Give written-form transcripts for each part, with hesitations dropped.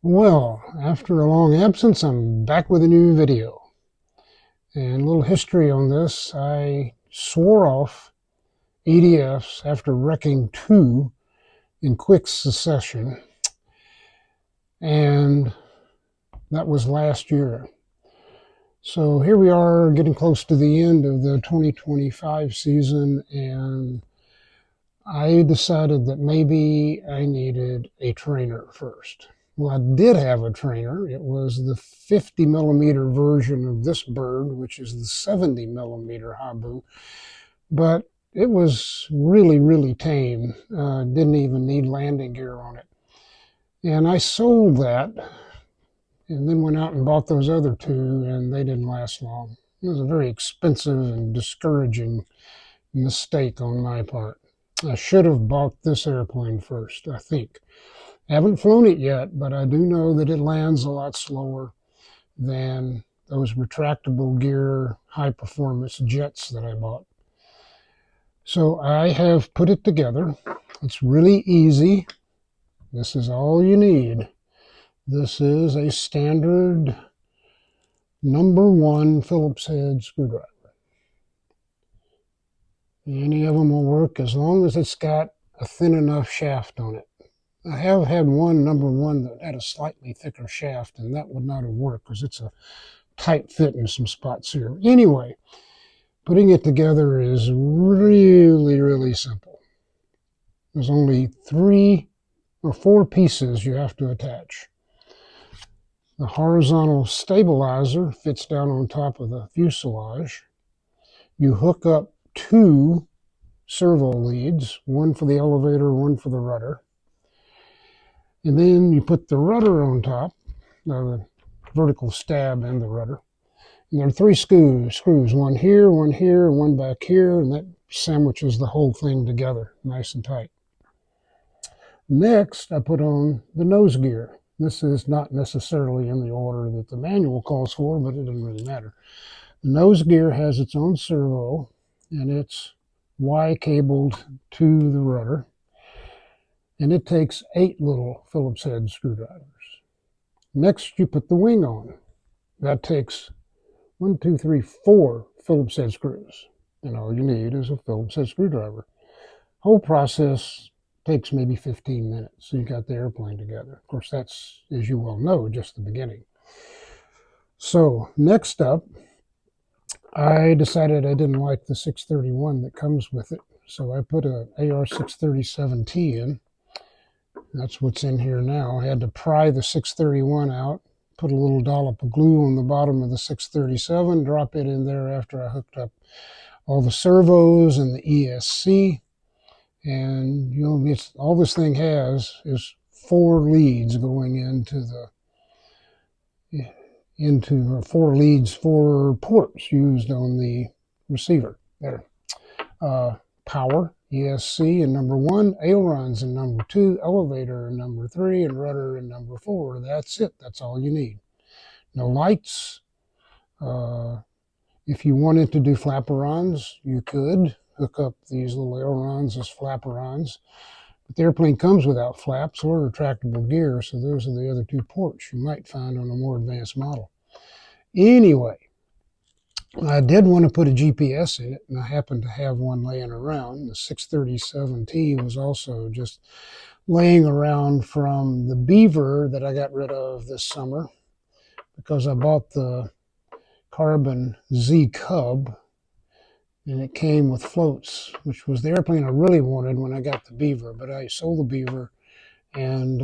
Well, after a long absence, I'm back with a new video. And a little history on this. I swore off EDFs after wrecking two in quick succession, and that was last year. So here we are getting close to the end of the 2025 season, and I decided that maybe I needed a trainer first. Well, I did have a trainer. It was the 50 millimeter version of this bird, which is the 70 millimeter HABU, but it was really, really tame. Didn't even need landing gear on it. And I sold that and then went out and bought those other two, and they didn't last long. It was a very expensive and discouraging mistake on my part. I should have bought this airplane first, I think. I haven't flown it yet, but I do know that it lands a lot slower than those retractable gear high performance jets that I bought. So I have put it together. It's really easy. This is all you need. This is a standard #1 Phillips head screwdriver. Any of them will work as long as it's got a thin enough shaft on it. I have had one #1 that had a slightly thicker shaft, and that would not have worked because it's a tight fit in some spots here. Anyway, putting it together is really, really simple. There's only 3 or 4 pieces you have to attach. The horizontal stabilizer fits down on top of the fuselage. You hook up 2 servo leads, one for the elevator, one for the rudder. And then you put the rudder on top, the vertical stab and the rudder. And there are 3 screws, one here, and one back here, and that sandwiches the whole thing together, nice and tight. Next, I put on the nose gear. This is not necessarily in the order that the manual calls for, but it doesn't really matter. The nose gear has its own servo, and it's Y-cabled to the rudder. And it takes 8 little Phillips head screwdrivers. Next, you put the wing on. That takes 1, 2, 3, 4 Phillips head screws. And all you need is a Phillips head screwdriver. Whole process takes maybe 15 minutes. So you got the airplane together. Of course, that's, as you well know, just the beginning. So next up, I decided I didn't like the 631 that comes with it. So I put a AR637T in. That's what's in here now. I had to pry the 631 out, put a little dollop of glue on the bottom of the 637, drop it in there after I hooked up all the servos and the ESC. And you know, all this thing has is 4 leads going into 4 leads, 4 ports used on the receiver there. Power, ESC in #1, ailerons in #2, elevator in #3, and rudder in #4. That's it. That's all you need. No lights. If you wanted to do flaperons, you could hook up these little ailerons as flaperons. But the airplane comes without flaps or retractable gear, so those are the other 2 ports you might find on a more advanced model. Anyway, I did want to put a GPS in it, and I happened to have one laying around. The 637T was also just laying around from the Beaver that I got rid of this summer because I bought the Carbon Z Cub, and it came with floats, which was the airplane I really wanted when I got the Beaver, but I sold the Beaver and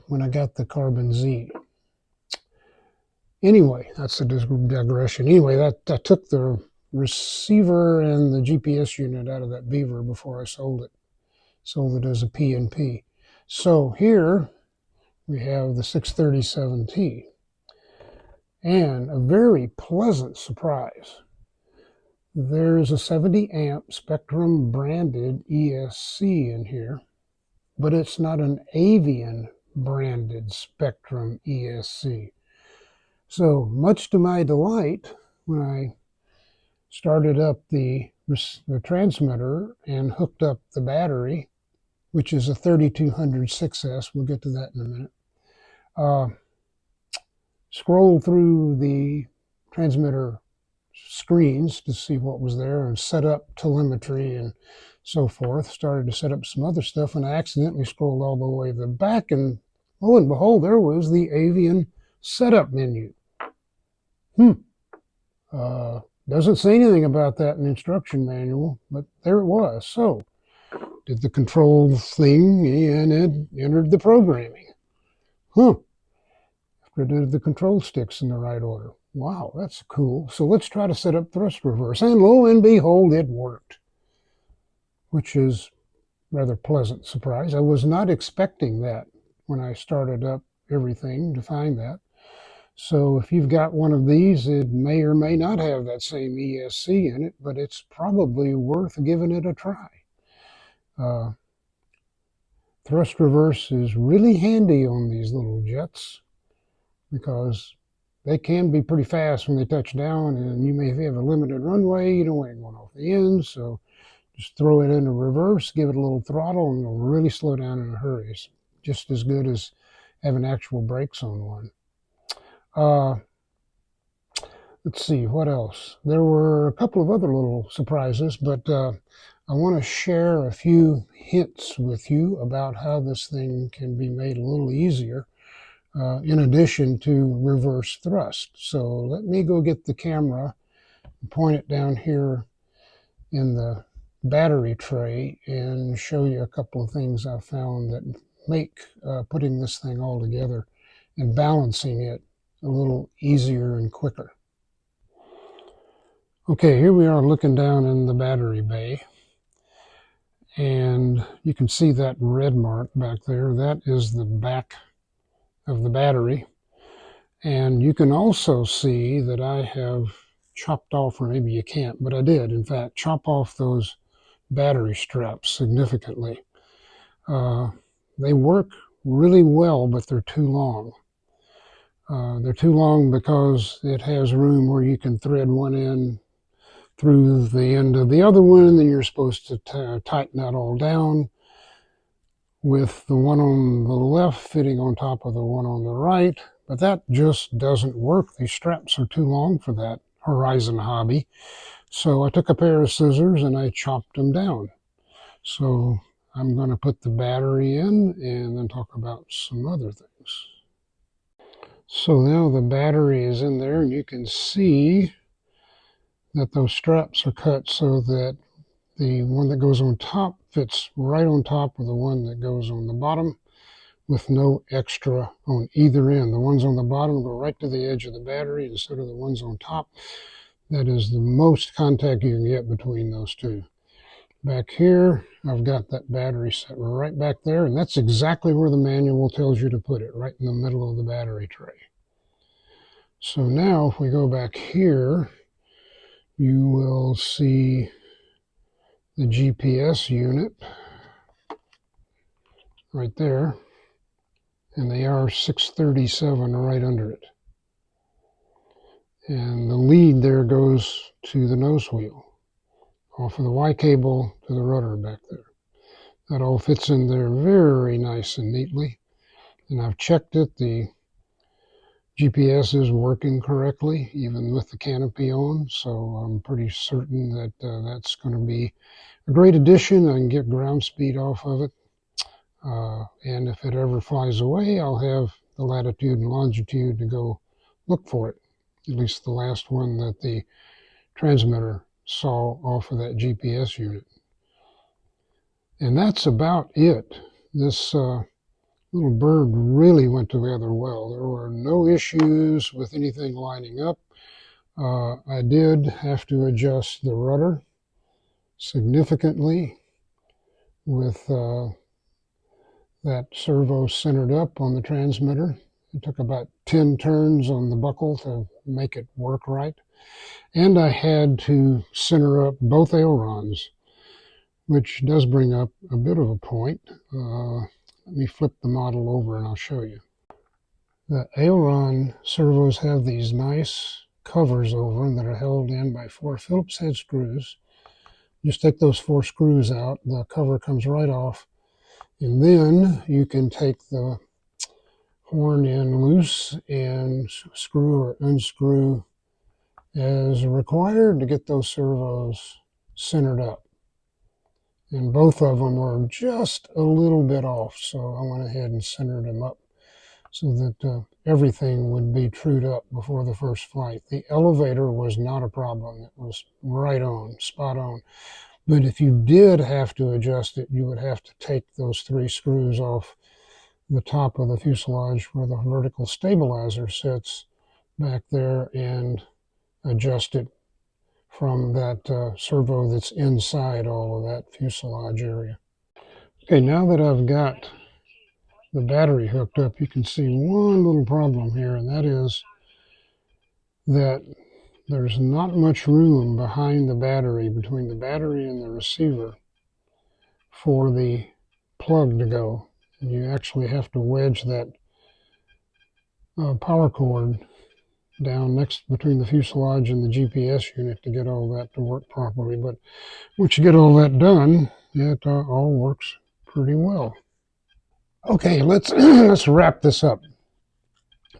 when I got the Carbon Z. Anyway, that's a digression. Anyway, I took the receiver and the GPS unit out of that Beaver before I sold it. Sold it as a PnP. So here we have the 637T. And a very pleasant surprise. There's a 70 amp Spectrum branded ESC in here, but it's not an Avian branded Spectrum ESC. So much to my delight, when I started up the transmitter and hooked up the battery which is a 3200 6S. We'll get to that in a minute. Scrolled through the transmitter screens to see what was there and set up telemetry and so forth. Started to set up some other stuff, and I accidentally scrolled all the way to the back, and lo and behold, there was the avian setup menu. Doesn't say anything about that in the instruction manual, but there it was. So, did the control thing and it entered the programming. After did the control sticks in the right order. Wow, that's cool. So let's try to set up thrust reverse. And lo and behold, it worked, which is rather pleasant surprise. I was not expecting that when I started up everything to find that. So if you've got one of these, it may or may not have that same ESC in it, but it's probably worth giving it a try. Thrust reverse is really handy on these little jets because they can be pretty fast when they touch down, and you may have a limited runway. You don't want it going off the end, so just throw it into reverse, give it a little throttle, and it'll really slow down in a hurry. It's just as good as having actual brakes on one. Let's see, what else? There were a couple of other little surprises, but I want to share a few hints with you about how this thing can be made a little easier in addition to reverse thrust. So let me go get the camera and point it down here in the battery tray and show you a couple of things I found that make putting this thing all together and balancing it a little easier and quicker. Okay, here we are looking down in the battery bay, and you can see that red mark back there. That is the back of the battery, and you can also see that I have chopped off, or maybe you can't, but I did in fact chop off those battery straps significantly. They work really well, but they're too long. They're too long because it has room where you can thread one end through the end of the other one, and then you're supposed to tighten that all down with the one on the left fitting on top of the one on the right, but that just doesn't work. These straps are too long for that Horizon hobby. So I took a pair of scissors and I chopped them down. So I'm going to put the battery in and then talk about some other things. So now the battery is in there, and you can see that those straps are cut so that the one that goes on top fits right on top of the one that goes on the bottom with no extra on either end. The ones on the bottom go right to the edge of the battery instead of the ones on top. That is the most contact you can get between those two. Back here, I've got that battery set right back there, and that's exactly where the manual tells you to put it, right in the middle of the battery tray. So now if we go back here, you will see the GPS unit right there, and the R637 right under it. And the lead there goes to the nose wheel, off of the Y cable to the rudder back there. That all fits in there very nice and neatly. And I've checked it. The GPS is working correctly, even with the canopy on. So I'm pretty certain that that's going to be a great addition. I can get ground speed off of it. And if it ever flies away, I'll have the latitude and longitude to go look for it. At least the last one that the transmitter saw off of that GPS unit. And that's about it. This little bird really went together well. There were no issues with anything lining up. I did have to adjust the rudder significantly with that servo centered up on the transmitter. It took about 10 turns on the buckle to make it work right. And I had to center up both ailerons, which does bring up a bit of a point. Let me flip the model over and I'll show you. The aileron servos have these nice covers over them that are held in by 4 Phillips head screws. Just take those 4 screws out, the cover comes right off, And then you can take the horn end loose and screw or unscrew as required to get those servos centered up. And both of them were just a little bit off, so I went ahead and centered them up so that everything would be trued up before the first flight. The elevator was not a problem. It was right on, spot on. But if you did have to adjust it, you would have to take those 3 screws off the top of the fuselage where the vertical stabilizer sits back there and adjust it from that servo that's inside all of that fuselage area. Okay, now that I've got the battery hooked up, you can see one little problem here, and that is that there's not much room behind the battery, between the battery and the receiver, for the plug to go. And you actually have to wedge that power cord down next between the fuselage and the GPS unit to get all that to work properly. But once you get all that done, it all works pretty well. Okay, let's let's wrap this up.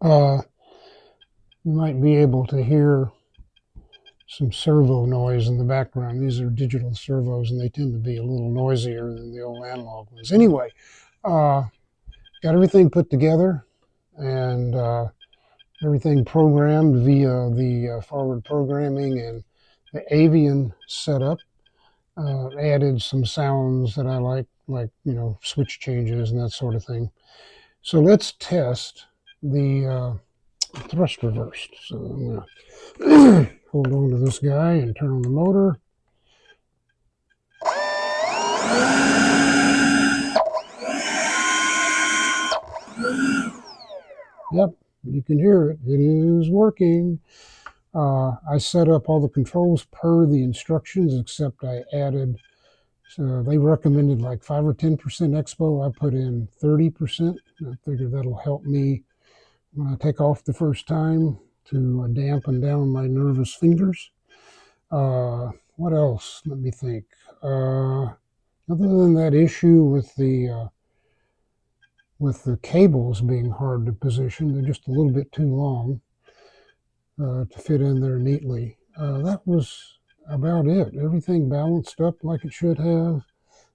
You might be able to hear some servo noise in the background. These are digital servos, and they tend to be a little noisier than the old analog ones. Anyway, got everything put together and everything programmed via the forward programming and the avian setup. Added some sounds that I like switch changes and that sort of thing. So let's test the thrust reverse. So I'm going to hold on to this guy and turn on the motor. Yep, you can hear it. It is working. I set up all the controls per the instructions, except I added, so they recommended like 5 or 10% expo. I put in 30%. I figured that'll help me when I take off the first time to dampen down my nervous fingers. What else? Let me think. Other than that issue with the cables being hard to position, they're just a little bit too long to fit in there neatly. That was about it. Everything balanced up like it should have.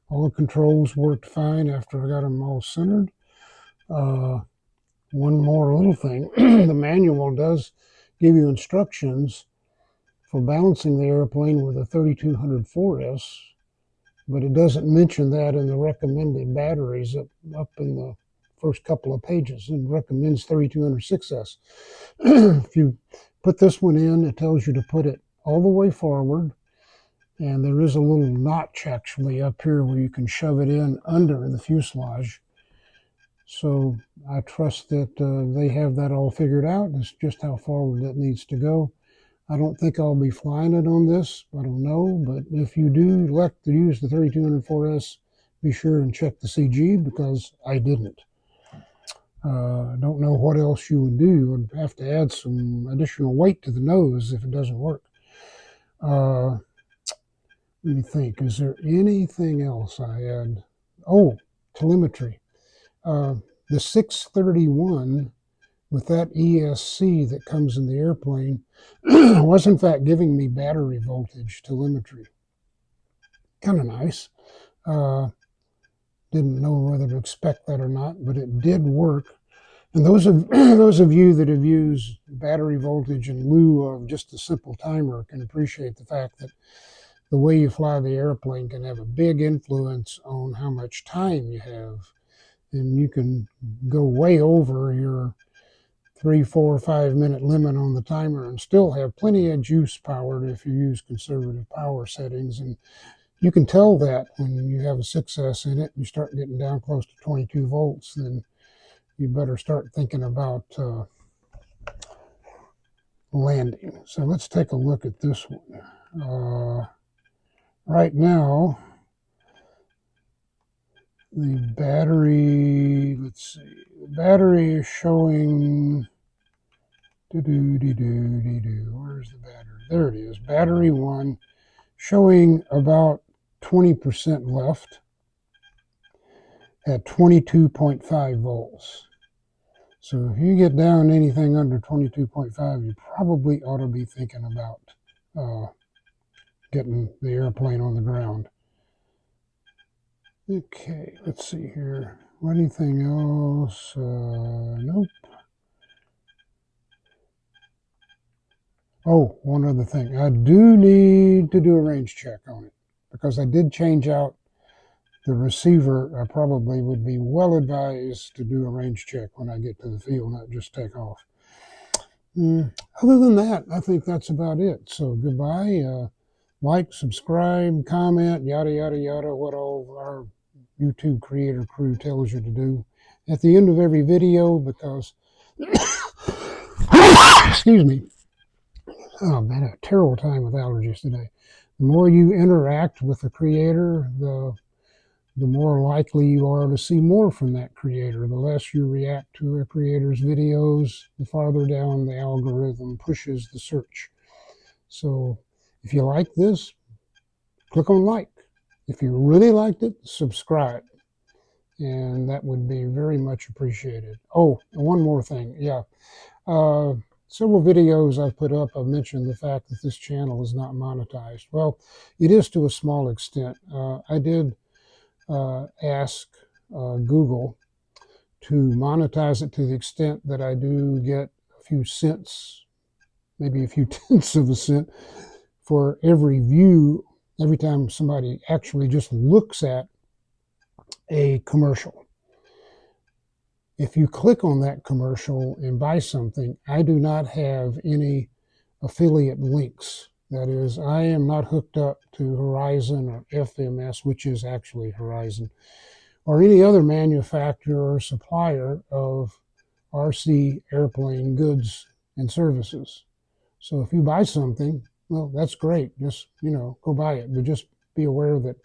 All the controls worked fine after I got them all centered. One more little thing, the manual does give you instructions for balancing the airplane with a 3200 4S, but it doesn't mention that in the recommended batteries up in the first couple of pages. It recommends 3200 6S. If you put this one in, it tells you to put it all the way forward, and there is a little notch actually up here where you can shove it in under the fuselage. So I trust that they have that all figured out. It's just how forward that needs to go. I don't think I'll be flying it on this. I don't know. But if you do elect to use the 3200 4S, be sure and check the CG, because I didn't. I don't know what else you would do. You would have to add some additional weight to the nose if it doesn't work. Let me think. Is there anything else I had? Oh, telemetry. The 631 with that ESC that comes in the airplane was in fact giving me battery voltage telemetry. Kind of nice. Didn't know whether to expect that or not, but it did work. And those of you that have used battery voltage in lieu of just a simple timer can appreciate the fact that the way you fly the airplane can have a big influence on how much time you have. And you can go way over your 3, 4, 5 minute limit on the timer and still have plenty of juice power if you use conservative power settings. And you can tell that when you have a 6S in it and you start getting down close to 22 volts, then you better start thinking about landing. So let's take a look at this one. Right now, the battery, let's see, the battery is showing, where's the battery? There it is, battery 1, showing about 20% left. at 22.5 volts. So if you get down anything under 22.5, you probably ought to be thinking about getting the airplane on the ground. Okay, let's see here. Anything else? Nope. Oh, one other thing. I do need to do a range check on it because I did change out the receiver. I probably would be well advised to do a range check when I get to the field, not just take off. Other than that, I think that's about it. So goodbye. Like, subscribe, comment, yada, yada, yada, what all our YouTube creator crew tells you to do at the end of every video because, excuse me, oh man, I had a terrible time with allergies today. The more you interact with the creator, the more likely you are to see more from that creator. The less you react to a creator's videos, the farther down the algorithm pushes the search. So if you like this, click on like. If you really liked it, subscribe. And that would be very much appreciated. Oh, and one more thing. Yeah. Several videos I've put up, I've mentioned the fact that this channel is not monetized. Well, it is to a small extent. I did ask Google to monetize it to the extent that I do get a few cents, maybe a few tenths of a cent for every view, every time somebody actually just looks at a commercial. If you click on that commercial and buy something, I do not have any affiliate links. That is, I am not hooked up to Horizon or FMS, which is actually Horizon, or any other manufacturer or supplier of RC airplane goods and services. So if you buy something, well, that's great. Just, go buy it. But just be aware that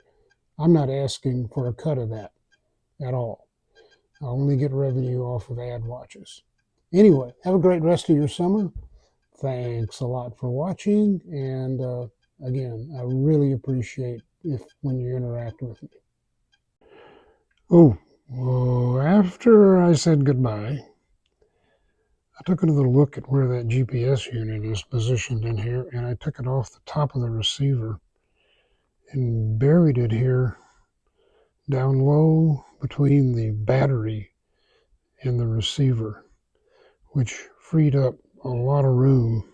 I'm not asking for a cut of that at all. I only get revenue off of ad watches. Anyway, have a great rest of your summer. Thanks a lot for watching. And again, I really appreciate when you interact with me. Oh, after I said goodbye, I took another look at where that GPS unit is positioned in here, and I took it off the top of the receiver and buried it here down low between the battery and the receiver, which freed up a lot of room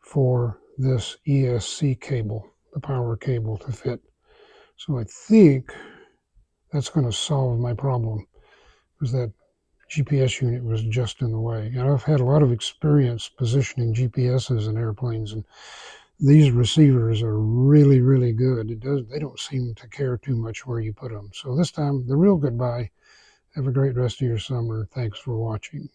for this ESC cable, the power cable, to fit. So I think that's going to solve my problem, because that GPS unit was just in the way. And I've had a lot of experience positioning GPSs in airplanes, and these receivers are really, really good. They don't seem to care too much where you put them. So this time, the real goodbye. Have a great rest of your summer. Thanks for watching.